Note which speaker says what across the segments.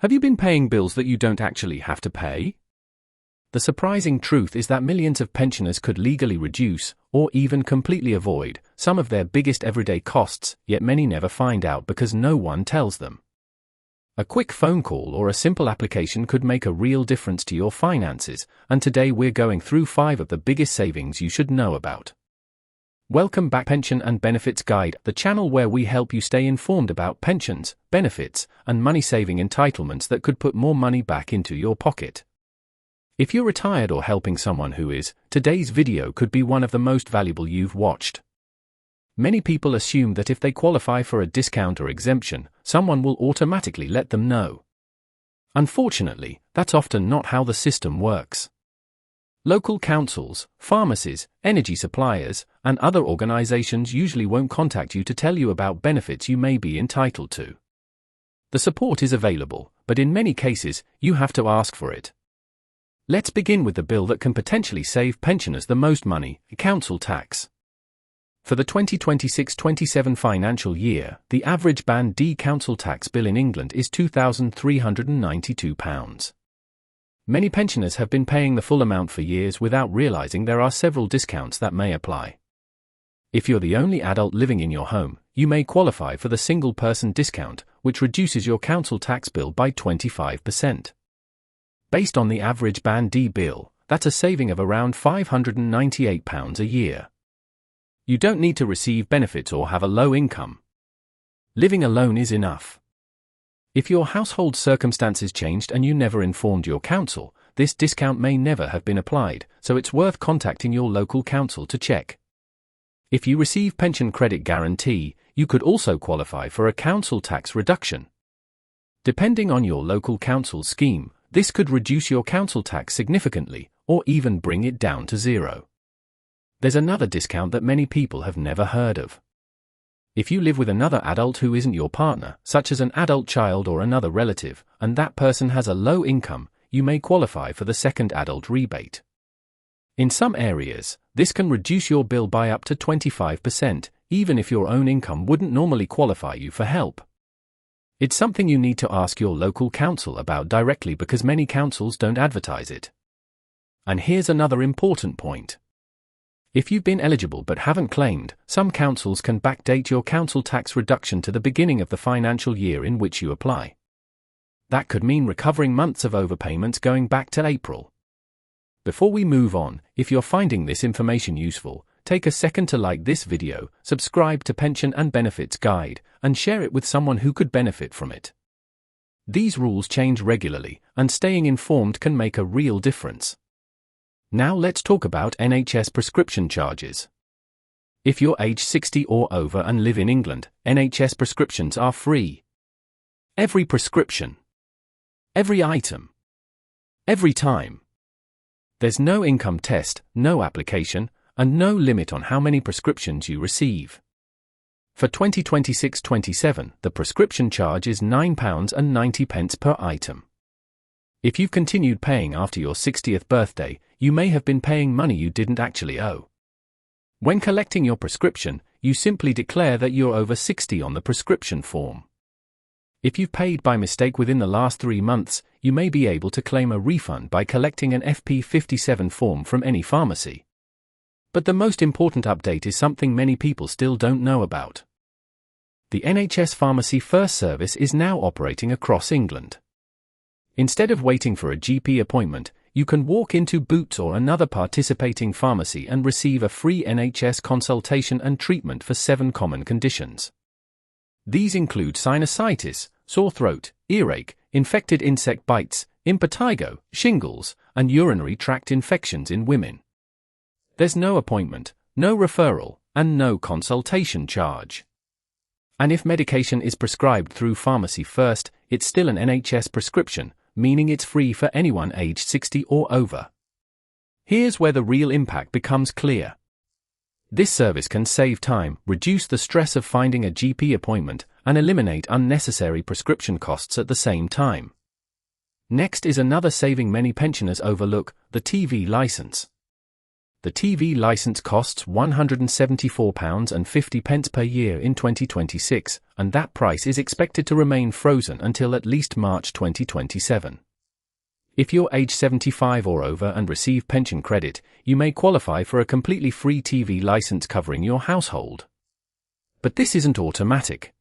Speaker 1: Have you been paying bills that you don't actually have to pay? The surprising truth is that millions of pensioners could legally reduce, or even completely avoid, some of their biggest everyday costs, yet many never find out because no one tells them. A quick phone call or a simple application could make a real difference to your finances, and today we're going through 5 of the biggest savings you should know about. Welcome back, Pension and Benefits Guide, the channel where we help you stay informed about pensions, benefits, and money-saving entitlements that could put more money back into your pocket. If you're retired or helping someone who is, today's video could be one of the most valuable you've watched. Many people assume that if they qualify for a discount or exemption, someone will automatically let them know. Unfortunately, that's often not how the system works. Local councils, pharmacies, energy suppliers, and other organizations usually won't contact you to tell you about benefits you may be entitled to. The support is available, but in many cases, you have to ask for it. Let's begin with the bill that can potentially save pensioners the most money, council tax. For the 2026-27 financial year, the average Band D council tax bill in England is £2,392. Many pensioners have been paying the full amount for years without realizing there are several discounts that may apply. If you're the only adult living in your home, you may qualify for the single-person discount, which reduces your council tax bill by 25%. Based on the average Band D bill, that's a saving of around £598 a year. You don't need to receive benefits or have a low income. Living alone is enough. If your household circumstances changed and you never informed your council, this discount may never have been applied, so it's worth contacting your local council to check. If you receive pension credit guarantee, you could also qualify for a council tax reduction. Depending on your local council scheme, this could reduce your council tax significantly, or even bring it down to zero. There's another discount that many people have never heard of. If you live with another adult who isn't your partner, such as an adult child or another relative, and that person has a low income, you may qualify for the second adult rebate. In some areas, this can reduce your bill by up to 25%, even if your own income wouldn't normally qualify you for help. It's something you need to ask your local council about directly because many councils don't advertise it. And here's another important point. If you've been eligible but haven't claimed, some councils can backdate your council tax reduction to the beginning of the financial year in which you apply. That could mean recovering months of overpayments going back to April. Before we move on, if you're finding this information useful, take a second to like this video, subscribe to Pension and Benefits Guide, and share it with someone who could benefit from it. These rules change regularly, and staying informed can make a real difference. Now let's talk about NHS prescription charges. If you're age 60 or over and live in England, NHS prescriptions are free. Every prescription. Every item. Every time. There's no income test, no application, and no limit on how many prescriptions you receive. For 2026-27, the prescription charge is £9.90 per item. If you've continued paying after your 60th birthday, you may have been paying money you didn't actually owe. When collecting your prescription, you simply declare that you're over 60 on the prescription form. If you've paid by mistake within the last 3 months, you may be able to claim a refund by collecting an FP57 form from any pharmacy. But the most important update is something many people still don't know about. The NHS Pharmacy First service is now operating across England. Instead of waiting for a GP appointment, you can walk into Boots or another participating pharmacy and receive a free NHS consultation and treatment for 7 common conditions. These include sinusitis, sore throat, earache, infected insect bites, impetigo, shingles, and urinary tract infections in women. There's no appointment, no referral, and no consultation charge. And if medication is prescribed through Pharmacy First, it's still an NHS prescription, meaning it's free for anyone aged 60 or over. Here's where the real impact becomes clear. This service can save time, reduce the stress of finding a GP appointment, and eliminate unnecessary prescription costs at the same time. Next is another saving many pensioners overlook, the TV license. The TV license costs £174.50 per year in 2026, and that price is expected to remain frozen until at least March 2027. If you're age 75 or over and receive pension credit, you may qualify for a completely free TV license covering your household. But this isn't automatic.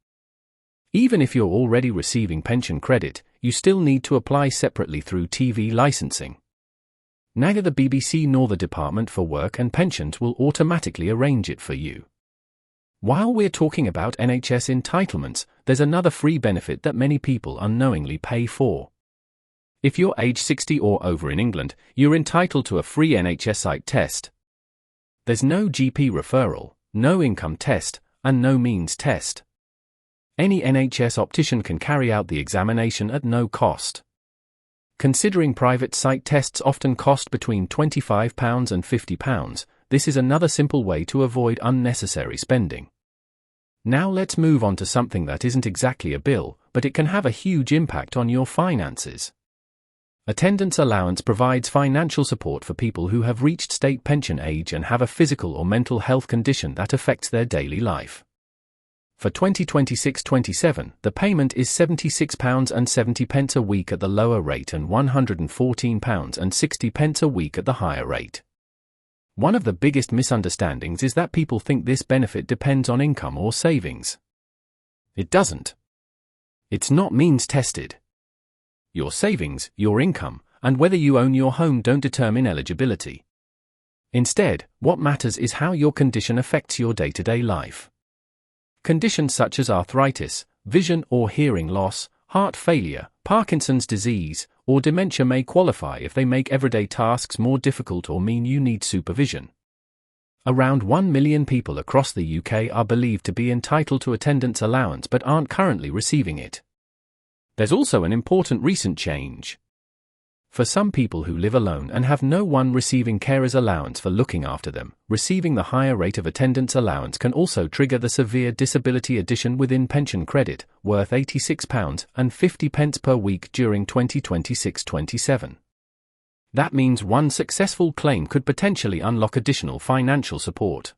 Speaker 1: Even if you're already receiving pension credit, you still need to apply separately through TV licensing. Neither the BBC nor the Department for Work and Pensions will automatically arrange it for you. While we're talking about NHS entitlements, there's another free benefit that many people unknowingly pay for. If you're age 60 or over in England, you're entitled to a free NHS site test. There's no GP referral, no income test, and no means test. Any NHS optician can carry out the examination at no cost. Considering private site tests often cost between £25 and £50, this is another simple way to avoid unnecessary spending. Now let's move on to something that isn't exactly a bill, but it can have a huge impact on your finances. Attendance allowance provides financial support for people who have reached state pension age and have a physical or mental health condition that affects their daily life. For 2026-27, the payment is £76.70 a week at the lower rate and £114.60 a week at the higher rate. One of the biggest misunderstandings is that people think this benefit depends on income or savings. It doesn't. It's not means tested. Your savings, your income, and whether you own your home don't determine eligibility. Instead, what matters is how your condition affects your day-to-day life. Conditions such as arthritis, vision or hearing loss, heart failure, Parkinson's disease, or dementia may qualify if they make everyday tasks more difficult or mean you need supervision. Around 1 million people across the UK are believed to be entitled to attendance allowance but aren't currently receiving it. There's also an important recent change. For some people who live alone and have no one receiving carer's allowance for looking after them, receiving the higher rate of attendance allowance can also trigger the severe disability addition within pension credit, worth £86.50 per week during 2026-27. That means one successful claim could potentially unlock additional financial support.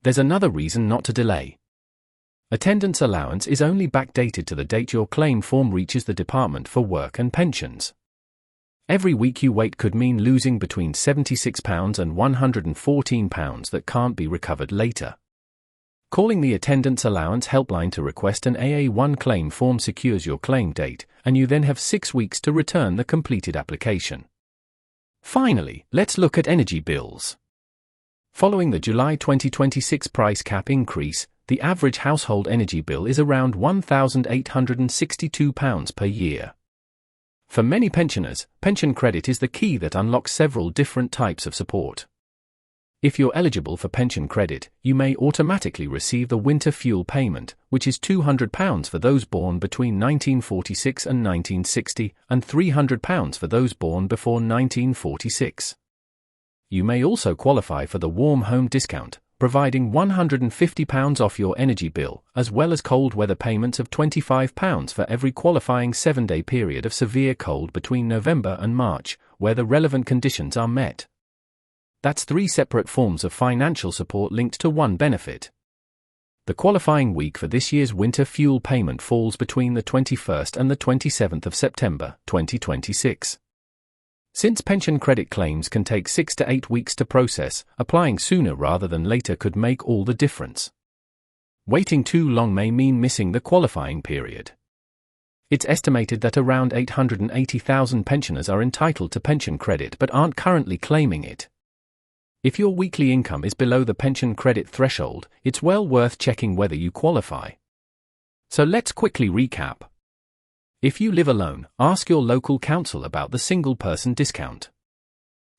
Speaker 1: There's another reason not to delay. Attendance allowance is only backdated to the date your claim form reaches the Department for Work and Pensions. Every week you wait could mean losing between £76 and £114 that can't be recovered later. Calling the Attendance Allowance helpline to request an AA1 claim form secures your claim date, and you then have 6 weeks to return the completed application. Finally, let's look at energy bills. Following the July 2026 price cap increase, the average household energy bill is around £1,862 per year. For many pensioners, pension credit is the key that unlocks several different types of support. If you're eligible for pension credit, you may automatically receive the winter fuel payment, which is £200 for those born between 1946 and 1960, and £300 for those born before 1946. You may also qualify for the Warm Home Discount, providing £150 off your energy bill, as well as cold weather payments of £25 for every qualifying 7-day period of severe cold between November and March, where the relevant conditions are met. That's 3 separate forms of financial support linked to one benefit. The qualifying week for this year's winter fuel payment falls between the 21st and the 27th of September, 2026. Since pension credit claims can take 6 to 8 weeks to process, applying sooner rather than later could make all the difference. Waiting too long may mean missing the qualifying period. It's estimated that around 880,000 pensioners are entitled to pension credit but aren't currently claiming it. If your weekly income is below the pension credit threshold, it's well worth checking whether you qualify. So let's quickly recap. If you live alone, ask your local council about the single-person discount.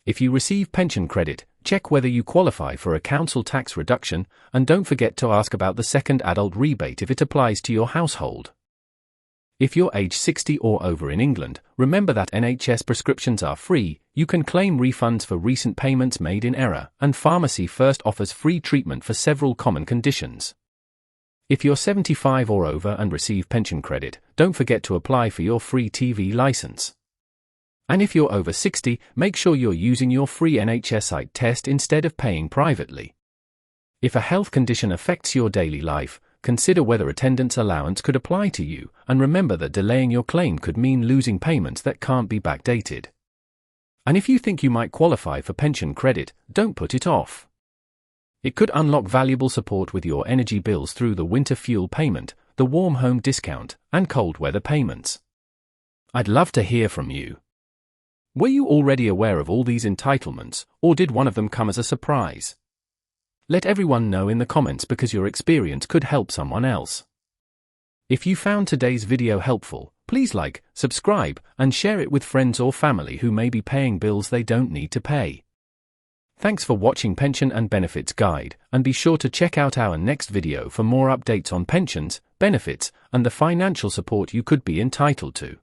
Speaker 1: If you receive pension credit, check whether you qualify for a council tax reduction, and don't forget to ask about the second adult rebate if it applies to your household. If you're age 60 or over in England, remember that NHS prescriptions are free, you can claim refunds for recent payments made in error, and Pharmacy First offers free treatment for several common conditions. If you're 75 or over and receive pension credit, don't forget to apply for your free TV license. And if you're over 60, make sure you're using your free NHS eye test instead of paying privately. If a health condition affects your daily life, consider whether attendance allowance could apply to you, and remember that delaying your claim could mean losing payments that can't be backdated. And if you think you might qualify for pension credit, don't put it off. It could unlock valuable support with your energy bills through the winter fuel payment, the warm home discount, and cold weather payments. I'd love to hear from you. Were you already aware of all these entitlements, or did one of them come as a surprise? Let everyone know in the comments because your experience could help someone else. If you found today's video helpful, please like, subscribe, and share it with friends or family who may be paying bills they don't need to pay. Thanks for watching Pension and Benefits Guide, and be sure to check out our next video for more updates on pensions, benefits, and the financial support you could be entitled to.